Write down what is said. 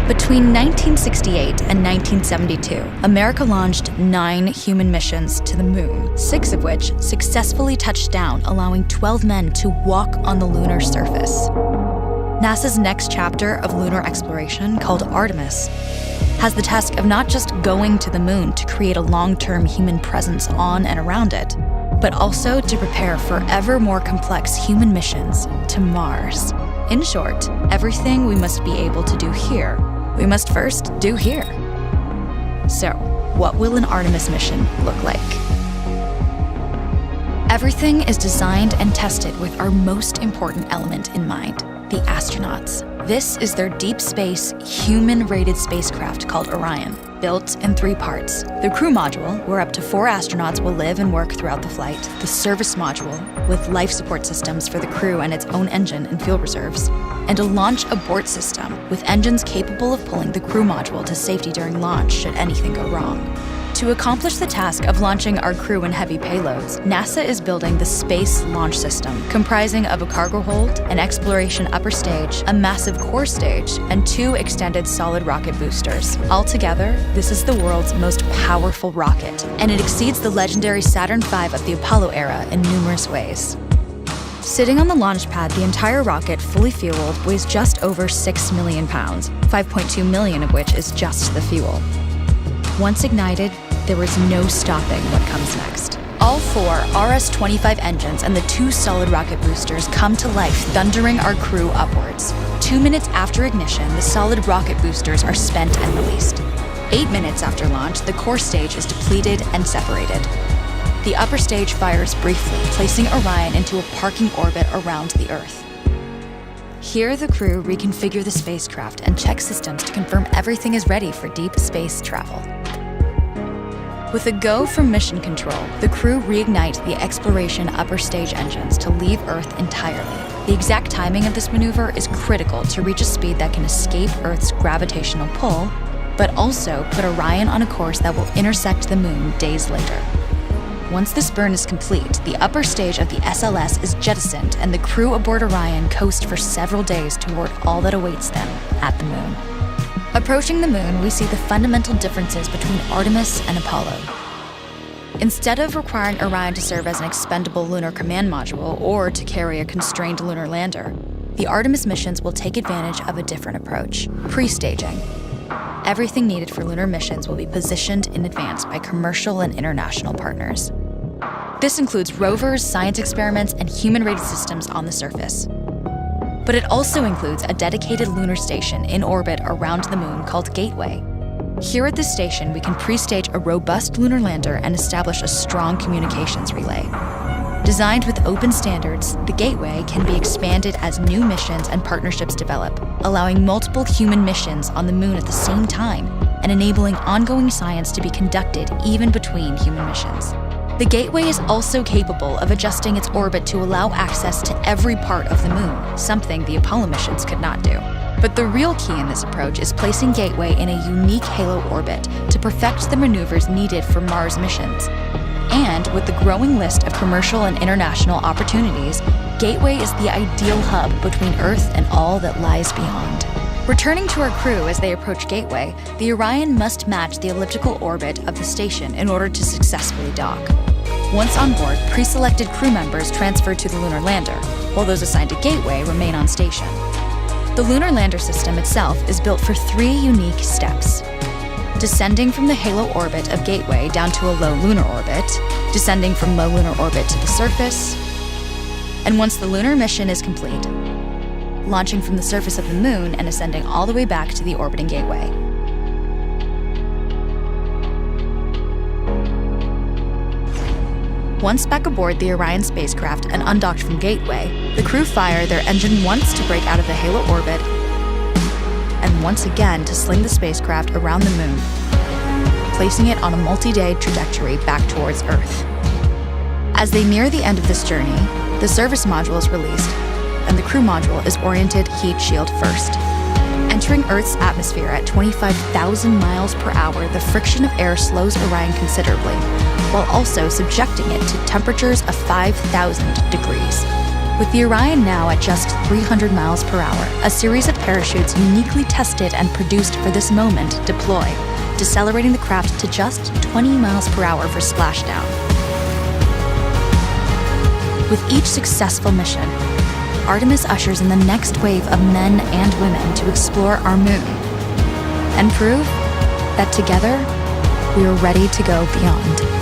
Between 1968 and 1972, America launched 9 human missions to the moon, 6 of which successfully touched down, allowing 12 men to walk on the lunar surface. NASA's next chapter of lunar exploration, called Artemis, has the task of not just going to the moon to create a long-term human presence on and around it, but also to prepare for ever more complex human missions to Mars. In short, everything we must be able to do here, we must first do here. So, what will an Artemis mission look like? Everything is designed and tested with our most important element in mind: the astronauts. This is their deep space, human-rated spacecraft called Orion, built in 3 parts. The crew module, where up to 4 astronauts will live and work throughout the flight. The service module, with life support systems for the crew and its own engine and fuel reserves. And a launch abort system, with engines capable of pulling the crew module to safety during launch should anything go wrong. To accomplish the task of launching our crew and heavy payloads, NASA is building the Space Launch System, comprising of a cargo hold, an exploration upper stage, a massive core stage, and 2 extended solid rocket boosters. Altogether, this is the world's most powerful rocket, and it exceeds the legendary Saturn V of the Apollo era in numerous ways. Sitting on the launch pad, the entire rocket, fully fueled, weighs just over 6 million pounds, 5.2 million of which is just the fuel. Once ignited, there is no stopping what comes next. All 4 RS-25 engines and the 2 solid rocket boosters come to life, thundering our crew upwards. 2 minutes after ignition, the solid rocket boosters are spent and released. 8 minutes after launch, the core stage is depleted and separated. The upper stage fires briefly, placing Orion into a parking orbit around the Earth. Here, the crew reconfigure the spacecraft and check systems to confirm everything is ready for deep space travel. With a go from mission control, the crew reignite the exploration upper stage engines to leave Earth entirely. The exact timing of this maneuver is critical to reach a speed that can escape Earth's gravitational pull, but also put Orion on a course that will intersect the moon days later. Once this burn is complete, the upper stage of the SLS is jettisoned and the crew aboard Orion coast for several days toward all that awaits them at the moon. Approaching the moon, we see the fundamental differences between Artemis and Apollo. Instead of requiring Orion to serve as an expendable lunar command module or to carry a constrained lunar lander, the Artemis missions will take advantage of a different approach: pre-staging. Everything needed for lunar missions will be positioned in advance by commercial and international partners. This includes rovers, science experiments, and human-rated systems on the surface. But it also includes a dedicated lunar station in orbit around the moon called Gateway. Here at this station, we can pre-stage a robust lunar lander and establish a strong communications relay. Designed with open standards, the Gateway can be expanded as new missions and partnerships develop, allowing multiple human missions on the moon at the same time and enabling ongoing science to be conducted even between human missions. The Gateway is also capable of adjusting its orbit to allow access to every part of the moon, something the Apollo missions could not do. But the real key in this approach is placing Gateway in a unique halo orbit to perfect the maneuvers needed for Mars missions. And with the growing list of commercial and international opportunities, Gateway is the ideal hub between Earth and all that lies beyond. Returning to our crew as they approach Gateway, the Orion must match the elliptical orbit of the station in order to successfully dock. Once on board, pre-selected crew members transfer to the lunar lander, while those assigned to Gateway remain on station. The lunar lander system itself is built for 3 unique steps: descending from the halo orbit of Gateway down to a low lunar orbit, descending from low lunar orbit to the surface, and once the lunar mission is complete, launching from the surface of the moon and ascending all the way back to the orbiting Gateway. Once back aboard the Orion spacecraft and undocked from Gateway, the crew fire their engine once to break out of the halo orbit and once again to sling the spacecraft around the moon, placing it on a multi-day trajectory back towards Earth. As they near the end of this journey, the service module is released, and the crew module is oriented heat shield first. Entering Earth's atmosphere at 25,000 miles per hour, the friction of air slows Orion considerably, while also subjecting it to temperatures of 5,000 degrees. With the Orion now at just 300 miles per hour, a series of parachutes uniquely tested and produced for this moment deploy, decelerating the craft to just 20 miles per hour for splashdown. With each successful mission, Artemis ushers in the next wave of men and women to explore our moon and prove that together we are ready to go beyond.